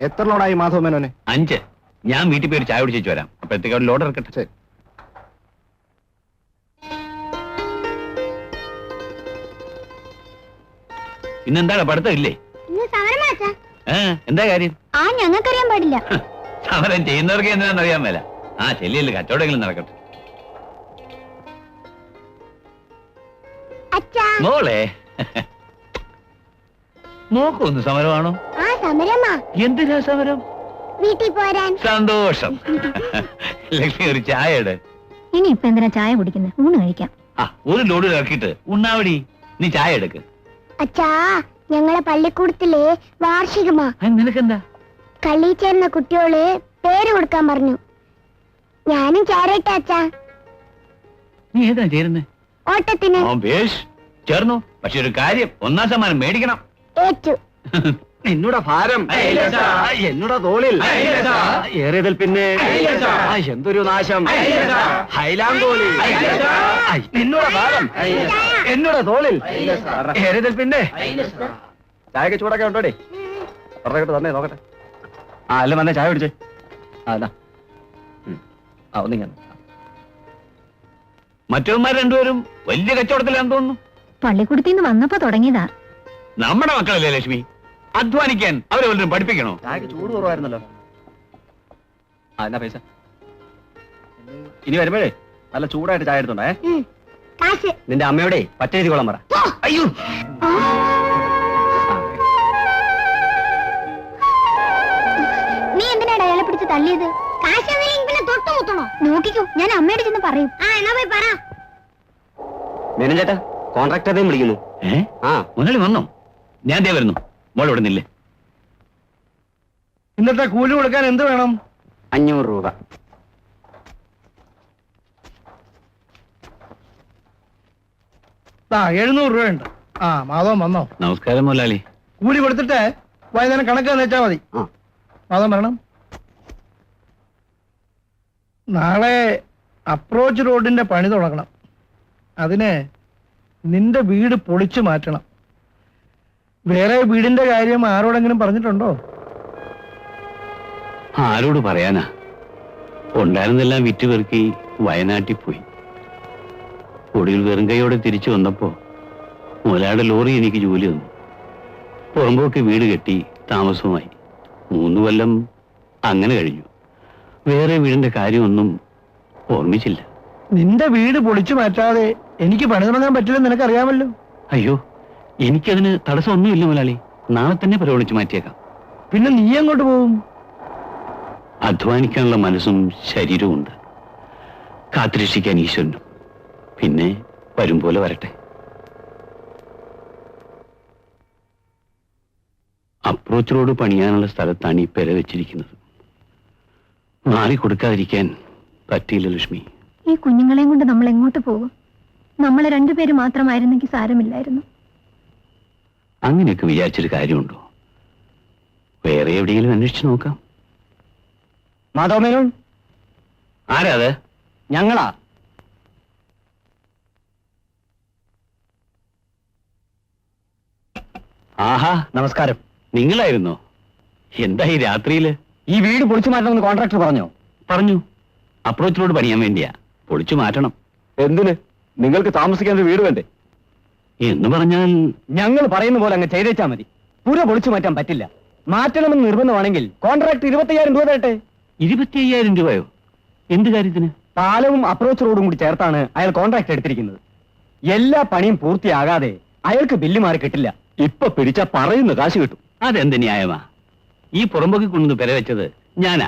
എത്ര ലോഡായി മാധവ മേനോനെ? 5. ഞാൻ വീട്ടിൽ പോയി ഒരു ചായ കുടിച്ചു വരാം. അപ്പോഴത്തേക്ക് അവിടെ ലോഡ് ഇറക്കട്ടെ. ശരി. ഇന്നെന്താണ് പഠിത്തം ഇല്ലേ? എന്താ കാര്യം? ഞങ്ങൾക്കറിയാൻ പാടില്ല. സമരം ചെയ്യുന്നവർക്ക് എന്താണെന്ന് അറിയാൻ മേല. ചെല്ലിയല്ലേ, കച്ചവടമെങ്കിലും നടക്കട്ടെ. മോളെ, മോക്കൊന്ന് സമരമാണോ? എന്തിനാ സമരം? വീട്ടിൽ പോരാൻ. സന്തോഷം. ലക്ഷ്മി, ഒരു ചായ ഇട്. ഇനി ഇപ്പൊ എന്തിനാ ചായ കുടിക്കുന്നത്? ഊണ് കഴിക്കാം. ഒരു ലോഡ് ഇറക്കിയിട്ട് ഉണ്ണാവടി. നീ ചായ എടുക്ക്. അച്ഛാ, ഞങ്ങളെ പള്ളിക്കൂടത്തിലെ വാർഷികമാ. നിനക്കെന്താ? കളി ചേർന്ന കുട്ടിയോള് പേര് കൊടുക്കാൻ പറഞ്ഞു. ഞാനും ചേരട്ടെ അച്ഛാ? നീ ഏതാ ചേരുന്നേ? ഓട്ടത്തിന്. ചേർന്നു. പക്ഷെ ഒരു കാര്യം, 1ാം സമ്മാനം മേടിക്കണം. ഏറ്റു. എന്നോട് ഭാരം എന്നോട് തോളിൽ ഏറിയതിൽ പിന്നെ എന്തൊരു നാശം. ഹൈലാങ്കോലി എന്നോട് ഭാരം എന്നോട് തോളിൽ ഏറിയതിൽ പിന്നെ. ചായക്ക് ചൂടൊക്കെ ഉണ്ടോടെ? പറഞ്ഞിട്ട് തന്നെ നോക്കട്ടെ. അല്ല വന്നേ, ചായ കുടിച്ചേ. ഒന്നിങ്ങനെ. മറ്റവന്മാർ രണ്ടുപേരും വലിയ കച്ചവടത്തിലാന്ന് തോന്നുന്നു. പള്ളിക്കൂടത്തിന്ന് വന്നപ്പോ തുടങ്ങിയതാ. നമ്മുടെ മക്കളല്ലേ ലക്ഷ്മി, അധ്വാനിക്കാൻ അവരെ വല്ലതും പഠിപ്പിക്കണോ? ചായക്ക് ചൂട് കുറവായിരുന്നല്ലോ. എന്നാ പൈസ ഇനി വരുമ്പോഴേ നല്ല ചൂടായിട്ട് ചായ എടുത്തോണ്ടേ. നിന്റെ അമ്മയോടെ പറ്റെഴുതിക്കോളാൻ പറ. അയ്യോ, നീ എന്തിനാണ് അയാളെ പിടിച്ച് തള്ളിയത്? നോക്കിക്കോ, ഞാൻ അമ്മയോട് ചെന്ന് പറയും. മേനൻ ചേട്ടാ, കോൺട്രാക്ടറേയും വിളിക്കുന്നു. മുതലാളി വന്നോ? ഞാൻ ദേ വരുന്നു. മോൾ ഇവിടെ നില്ലേ. ഇന്നത്തെ കൂലി കൊടുക്കാൻ എന്ത് വേണം? 500 രൂപ. ആ 700 രൂപയുണ്ട്. മാധവൻ വന്നോ? നമസ്കാരം മുതലാളി. കൂലി കൊടുത്തിട്ട് വൈകുന്നേരം കണക്ക് വെച്ചാൽ മതി. മാധവൻ വരണം. നാളെ അപ്രോച്ച് റോഡിന്റെ പണി തുടങ്ങണം. അതിന് നിന്റെ വീട് പൊളിച്ചു മാറ്റണം. വേറെ വീടിന്റെ കാര്യം ആരോടെങ്കിലും പറഞ്ഞിട്ടുണ്ടോ? ആരോട് പറയാനാ? ഉണ്ടായിരുന്നെല്ലാം വിറ്റുപെറുക്കി വയനാട്ടിൽ പോയി. ഒടുവിൽ വെറും കൈയോടെ തിരിച്ചു വന്നപ്പോ മുതലാളിയുടെ ലോറി എനിക്ക് ജോലി തന്നു. പുറമ്പോക്ക് വീട് കെട്ടി താമസവുമായി 3 കൊല്ലം അങ്ങനെ കഴിഞ്ഞു. വേറെ വീടിന്റെ കാര്യമൊന്നും ഓർമ്മിച്ചില്ല. നിന്റെ വീട് പൊളിച്ചു മാറ്റാതെ എനിക്ക് പണി തുടങ്ങാൻ പറ്റില്ലെന്ന് നിനക്കറിയാമല്ലോ. അയ്യോ, എനിക്കതിന് തടസ്സമൊന്നുമില്ല മുതലാളി. നാളെ തന്നെ പരിഗണിച്ച് മാറ്റിയേക്കാം. പിന്നെ നീ എങ്ങോട്ട് പോകും? അധ്വാനിക്കാനുള്ള മനസ്സും ശരീരവും ഉണ്ട്. കാത്തുരക്ഷിക്കാൻ ഈശ്വരനും. പിന്നെ വരും പോലെ വരട്ടെ. അപ്രോച്ച് റോഡ് പണിയാനുള്ള സ്ഥലത്താണ് ഈ പെര വെച്ചിരിക്കുന്നത്. മാറിക്കൊടുക്കാതിരിക്കാൻ പറ്റിയില്ല ലക്ഷ്മി. ഈ കുഞ്ഞുങ്ങളെയും കൊണ്ട് നമ്മൾ എങ്ങോട്ട് പോകും? നമ്മളെ 2 പേര് മാത്രമായിരുന്നെങ്കിൽ സാരമില്ലായിരുന്നു. അങ്ങനെയൊക്കെ വിചാരിച്ചൊരു കാര്യമുണ്ടോ? വേറെ എവിടെയെങ്കിലും അന്വേഷിച്ചു നോക്കാം. മാധവ മേനോൻ. ആരാ അത്? ഞങ്ങളാ. ആഹാ, നമസ്കാരം. നിങ്ങളായിരുന്നോ? എന്താ ഈ രാത്രിയില്? ഈ വീട് പൊളിച്ചു മാറ്റണമെന്ന് കോൺട്രാക്ടർ പറഞ്ഞോ? പറഞ്ഞു. അപ്രോച്ച് റോഡ് പണിയാൻ വേണ്ടിയാ. പൊളിച്ചു മാറ്റണം. എന്തിന്? നിങ്ങൾക്ക് താമസിക്കാൻ ഒരു വീട് വേണ്ടേ? എന്ന് പറഞ്ഞാൽ ഞങ്ങൾ പറയുന്ന പോലെ അങ്ങ് ചെയ്തേച്ചാ മതി. പുര പൊളിച്ചു മാറ്റാൻ പറ്റില്ല. മാറ്റണമെന്ന് നിർബന്ധമാണെങ്കിൽ കോൺട്രാക്ട് 25,000 രൂപ തരട്ടെ. 25,000 രൂപയോ? എന്ത് കാര്യത്തിന്? പാലവും അപ്രോച്ച് റോഡും കൂടി ചേർത്താണ് അയാൾ കോൺട്രാക്ട് എടുത്തിരിക്കുന്നത്. എല്ലാ പണിയും പൂർത്തിയാകാതെ അയാൾക്ക് ബില്ല് മാറി കിട്ടില്ല. ഇപ്പൊ പിടിച്ച പറയുന്ന കാശ് കിട്ടും. അതെന്ത് ന്യായമാ? ഈ പുറമ്പോക്കി കൊണ്ടുവന്ന് പെരവെച്ചത് ഞാനാ.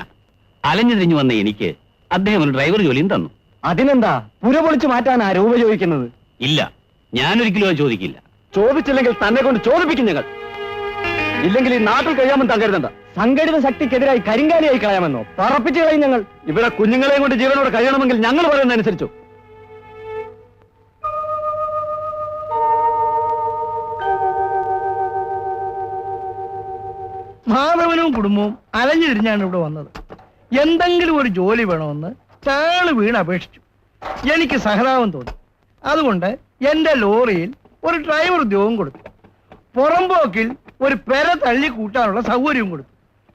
അലഞ്ഞു തിരിഞ്ഞു വന്ന എനിക്ക് അദ്ദേഹം ഒരു ഡ്രൈവർ ജോലിയും തന്നു. അതിനെന്താ പുര പൊളിച്ചു മാറ്റാനാ രൂപ ചോദിക്കുന്നത്? ഇല്ല, ഞാനൊരിക്കലും അത് ചോദിക്കില്ല. ചോദിച്ചില്ലെങ്കിൽ തന്നെ കൊണ്ട് ചോദിപ്പിക്കും ഞങ്ങൾ. ഇല്ലെങ്കിൽ ഈ നാട്ടിൽ കഴിയാമെന്ന് താൻ കരുതണ്ട. സംഘടിത ശക്തിക്കെതിരായി കരിങ്കാലിയായി കളയാമെന്നോ? പറപ്പിച്ചു കളയും ഞങ്ങൾ. ഇവിടെ കുഞ്ഞുങ്ങളെയും കൊണ്ട് ജീവനോട് കഴിയണമെങ്കിൽ ഞങ്ങൾ പറയുന്നതനുസരിച്ചു. മാധവനും കുടുംബവും അലഞ്ഞു തിരിഞ്ഞാണ് ഇവിടെ വന്നത്. എന്തെങ്കിലും ഒരു ജോലി വേണമെന്ന് ചാള് വീണ് അപേക്ഷിച്ചു. എനിക്ക് സഹതാപം തോന്നി. അതുകൊണ്ട് എന്റെ ലോറിയിൽ ഒരു ഡ്രൈവർ ഉദ്യോഗം കൊടുത്തു. പുറമ്പോക്കിൽ ഒരു പെര തള്ളി കൂട്ടാനുള്ള സൗകര്യവും കൊടുത്തു.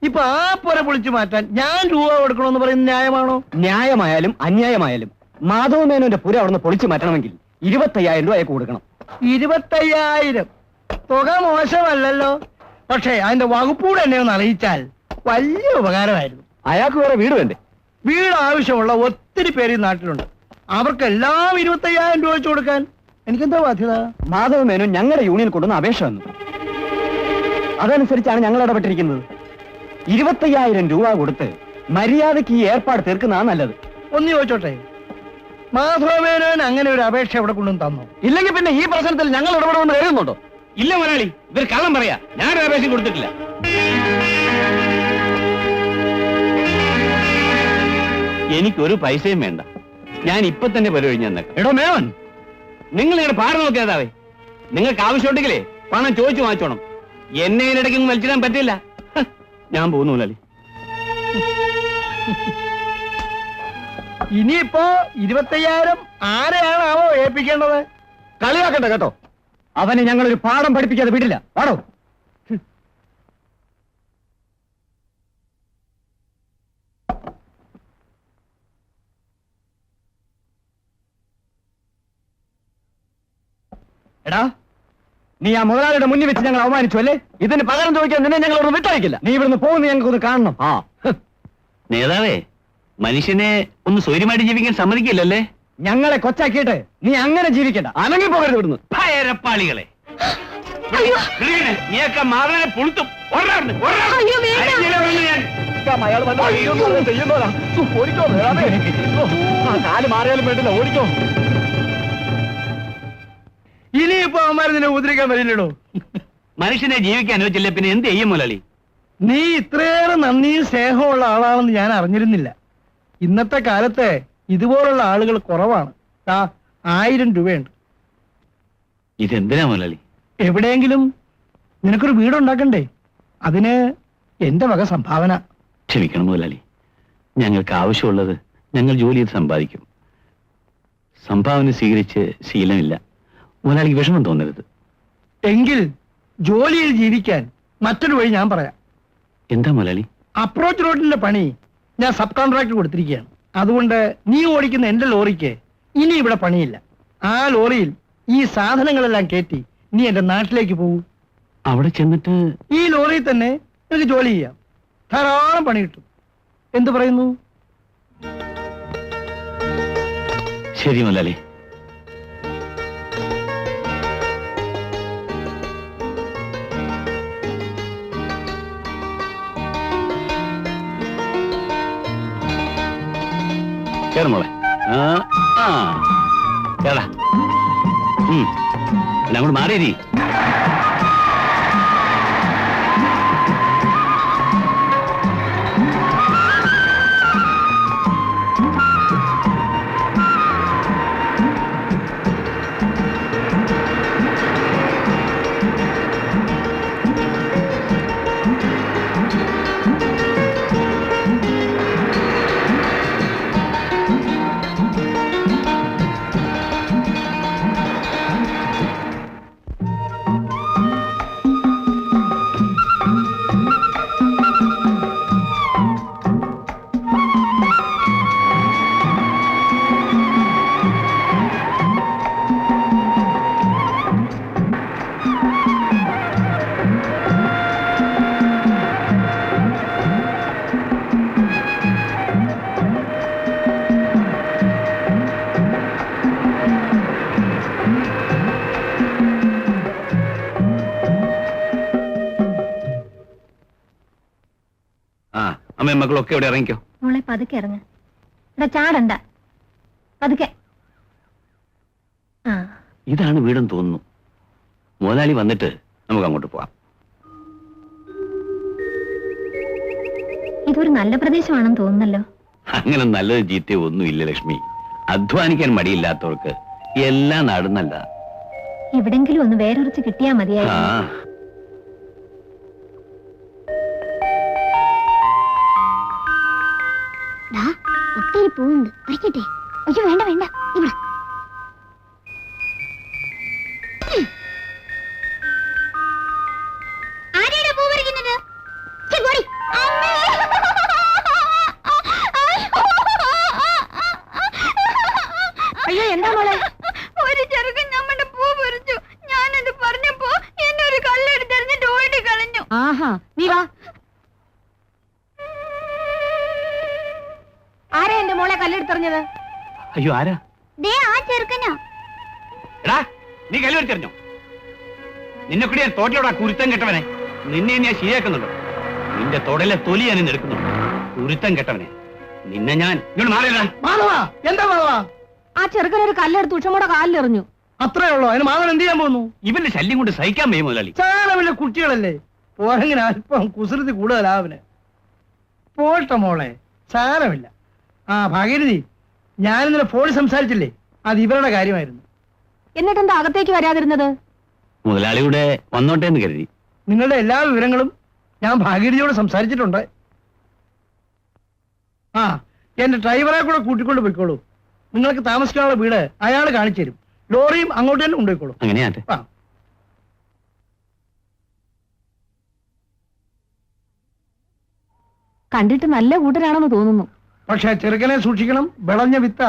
ഇപ്പൊ ആ പുര പൊളിച്ചു മാറ്റാൻ ഞാൻ രൂപ കൊടുക്കണമെന്ന് പറയുന്നത് ന്യായമാണോ? ന്യായമായാലും അന്യായമായാലും മാധവമേനോന്റെ പുര അവിടുന്ന് പൊളിച്ചു മാറ്റണമെങ്കിൽ 25,000 രൂപ അയക്ക് കൊടുക്കണം. 25,000 തുക മോശമല്ലല്ലോ. പക്ഷേ അതിന്റെ വകുപ്പൂടെ എന്നെ ഒന്ന് അറിയിച്ചാൽ വലിയ ഉപകാരമായിരുന്നു. അയാൾക്ക് വേറെ വീട് വേണ്ടേ? വീട് ആവശ്യമുള്ള ഒത്തിരി പേര് ഈ നാട്ടിലുണ്ട്. അവർക്കെല്ലാം 25,000 രൂപ വെച്ച് കൊടുക്കാൻ എനിക്കെന്താ ബാധ്യത? മാധവമേനോൻ ഞങ്ങളുടെ യൂണിയൻ കൊണ്ടുവന്ന് അപേക്ഷ വന്നു. അതനുസരിച്ചാണ് ഞങ്ങൾ ഇടപെട്ടിരിക്കുന്നത്. 25,000 രൂപ കൊടുത്ത് മര്യാദയ്ക്ക് ഈ ഏർപ്പാട് തീർക്കുന്നതാണ് നല്ലത്. ഒന്ന് ചോദിച്ചോട്ടെ, മാധവമേനോൻ അങ്ങനെ ഒരു അപേക്ഷ എവിടെ കൊണ്ടുവന്ന് തന്നോ? ഇല്ലെങ്കിൽ പിന്നെ ഈ പ്രശ്നത്തിൽ ഞങ്ങൾ ഇടപെടണമെന്ന് എഴുതുന്നുണ്ടോ? ഇല്ല മുതലാളി, ഇവർ കള്ളം പറയാ. ഞാൻ അപേക്ഷ കൊടുത്തിട്ടില്ല. എനിക്കൊരു പൈസയും വേണ്ട. ഞാൻ ഇപ്പൊ തന്നെ പരിവഴിഞ്ഞു തന്നേക്കാം. എടോ മേനോൻ, നിങ്ങൾ നിങ്ങളുടെ പാട് നോക്കിയതാവേ. നിങ്ങൾക്ക് ആവശ്യമുണ്ടെങ്കിലേ പണം ചോദിച്ചു വാങ്ങിച്ചോണം. എന്നെ ഇതിനിടയ്ക്കൊന്നും വലിച്ചിടാൻ പറ്റില്ല. ഞാൻ പോകുന്നു മുതലാളി. ഇനിയിപ്പോ 25,000 ആരെയാണാവോ ഏൽപ്പിക്കേണ്ടത്? കളിയാക്കണ്ട കേട്ടോ. അവന് ഞങ്ങളൊരു പാഠം പഠിപ്പിക്കാതെ വിടില്ല. പാടോ. എടാ, നീ ആ മുതലാളിയുടെ മുന്നിൽ വെച്ച് ഞങ്ങൾ അവമാനിച്ചു അല്ലേ? ഇതിന് പകരം ചോദിക്കാൻ നിന്നെ ഞങ്ങൾ ഇവിടെ വിട്ടയക്കില്ല. നീ ഇവിടുന്ന് പോകുന്ന ഞങ്ങൾക്കൊന്ന് കാണണം. ആ നേതാവേ, മനുഷ്യനെ ഒന്ന് സ്വൈര്യമായിട്ട് ജീവിക്കാൻ സമ്മതിക്കില്ലല്ലേ? ഞങ്ങളെ കൊച്ചാക്കിയിട്ട് നീ അങ്ങനെ ജീവിക്കണ്ട. അനങ്ങി പോകരുത് ഇവിടുന്ന്. ഭയരപ്പാളികളെ, നീയൊക്കെ മാധവനെ പുളുത്തും. കാല് മാറിയാലും വേണ്ടില്ല, ഓടിക്കോ. ഇനിയിപ്പോ അവന്മാർ നിന്നെ ഉപദ്രവിക്കാൻ വരില്ലടോ. മനുഷ്യനെ ജീവിക്കാൻ അനുവദിച്ചില്ല, പിന്നെ എന്ത് ചെയ്യും മുതലാളി? നീ ഇത്രയേറെ നന്ദിയും സ്നേഹമുള്ള ആളാണെന്ന് ഞാൻ അറിഞ്ഞിരുന്നില്ല. ഇന്നത്തെ കാലത്ത് ഇതുപോലുള്ള ആളുകൾ കുറവാണ്. 1000 രൂപയുണ്ട്. ഇതെന്തിനാ മുതലാളി? എവിടെയെങ്കിലും നിനക്കൊരു വീടുണ്ടാക്കണ്ടേ? അതിന് എന്റെ വക സംഭാവന. ക്ഷമിക്കണം മുതലാളി, ഞങ്ങൾക്ക് ആവശ്യമുള്ളത് ഞങ്ങൾ ജോലി ചെയ്ത് സമ്പാദിക്കും. സംഭാവന സ്വീകരിച്ച് ശീലമില്ല. മുതലാളിക്ക് വിഷമം തോന്നരുത്. എങ്കിൽ ജോലിയിൽ ജീവിക്കാൻ മറ്റൊരു വഴി ഞാൻ പറയാം. എന്താ മുതലാളി? അപ്രോച്ച് റോഡിന്റെ പണി ഞാൻ സബ് കോൺട്രാക്ട് കൊടുത്തിരിക്കുകയാണ്. അതുകൊണ്ട് നീ ഓടിക്കുന്ന എന്റെ ലോറിക്ക് ഇനി ഇവിടെ പണിയില്ല. ആ ലോറിയിൽ ഈ സാധനങ്ങളെല്ലാം കയറ്റി നീ എന്റെ നാട്ടിലേക്ക് പോകൂ. അവിടെ ചെന്നിട്ട് ഈ ലോറിയിൽ തന്നെ നിനക്ക് ജോലി ചെയ്യാം. ധാരാളം പണി കിട്ടും. എന്തു പറയുന്നു? ശരി മുതലാളി. കേറമോളെ. കേടാ, അങ്ങോട്ട് മാറിയരി. അമ്മയും മക്കളൊക്കെ ഇവിടെ ഇറങ്ങിക്കോ. മോളെ പതുക്കെ ഇറങ്ങ. ഇവിടെ ചാടണ്ട, പതുക്കെ. ഇതാണ് വീടെന്ന് തോന്നുന്നു. മുതലാളി വന്നിട്ട് നമുക്ക് അങ്ങോട്ട് പോവാം. ഇതൊരു നല്ല പ്രദേശമാണെന്ന് തോന്നുന്നല്ലോ. അങ്ങനെ നല്ലത് ചീത്ത ഒന്നുമില്ല ലക്ഷ്മി. അധ്വാനിക്കാൻ മടിയില്ലാത്തവർക്ക് എല്ലാ നാടും നല്ലതാ. എവിടെങ്കിലും ഒന്ന് വേറൊറിച്ച് കിട്ടിയാ മതിയായിരുന്നു. ഒത്തിരി പൂവുണ്ട്, പറിക്കട്ടെ? അയ്യോ വേണ്ട വേണ്ട, ഇവിടെ. ആരെയാ പൂ പറിക്കുന്നത്? കല്ലെടുത്തെറിഞ്ഞത്? അയ്യോ ആരാ? ദേ ആ ചെറുക്കനോ? എടാ നീ കല്ലുവരിച്ചെറിഞ്ഞോ? നിന്നെ കൂടി ഞാൻ തോട്ടിലോടാ കുരുത്തം കെട്ടവനെ. നിന്നെ ഞാൻ ശരിയാക്കുന്നുണ്ടോ? നിന്റെ തൊടയിലെ തൊലി ഞാൻ ഇന്ന് എടുക്കുന്നുണ്ട്. കുരുത്തം കെട്ടവനെ നിന്നെ ഞാൻ ഇങ്ങോട്ട് മാറിയടാ. മാധവ, എന്താ മാധവ? ആ ചെറുക്കനൊരു കല്ലെടുത്ത് ഉഷമ്മയുടെ കാലിലെറിഞ്ഞു. അത്രേ ഉള്ളോ? അതിന് മാധവൻ എന്ത് ചെയ്യാൻ പോകുന്നു? ഇവന്റെ ശല്യം കൊണ്ട് സഹിക്കാൻ വയ്യ മുതലാളി. ചാലമില്ല കുട്ടികളല്ലേ, പോരെങ്കിലും അല്പം കുസൃതി കൂടുതലാ അവന്. പോട്ടെ മോളെ, സാരമില്ല. ആ ഭാഗീരഥി, ഞാനിന്നലെ ഫോണിൽ സംസാരിച്ചില്ലേ, അത് ഇവരുടെ കാര്യമായിരുന്നു. എന്നിട്ടെന്താ അകത്തേക്ക് വരാതിരുന്നത്? മുതലാളിയുടെ വന്നോട്ടെ എന്ന് കരുതി. നിങ്ങളുടെ എല്ലാ വിവരങ്ങളും ഞാൻ ഭാഗീരഥിയോട് സംസാരിച്ചിട്ടുണ്ട്. ആ, എന്റെ ഡ്രൈവറെ കൂടെ കൂട്ടിക്കൊണ്ട് പോയിക്കോളൂ. നിങ്ങൾക്ക് താമസിക്കാനുള്ള വീട് അയാൾ കാണിച്ചു തരും. ലോറിയും അങ്ങോട്ട് തന്നെ കൊണ്ടുപോയിക്കോളൂ. അങ്ങനെയാട്ടെ. ആ, കണ്ടിട്ട് നല്ല കൂട്ടരാണെന്ന് തോന്നുന്നു. പക്ഷെ ചെറുക്കനെ സൂക്ഷിക്കണം, വിളഞ്ഞ വിത്ത.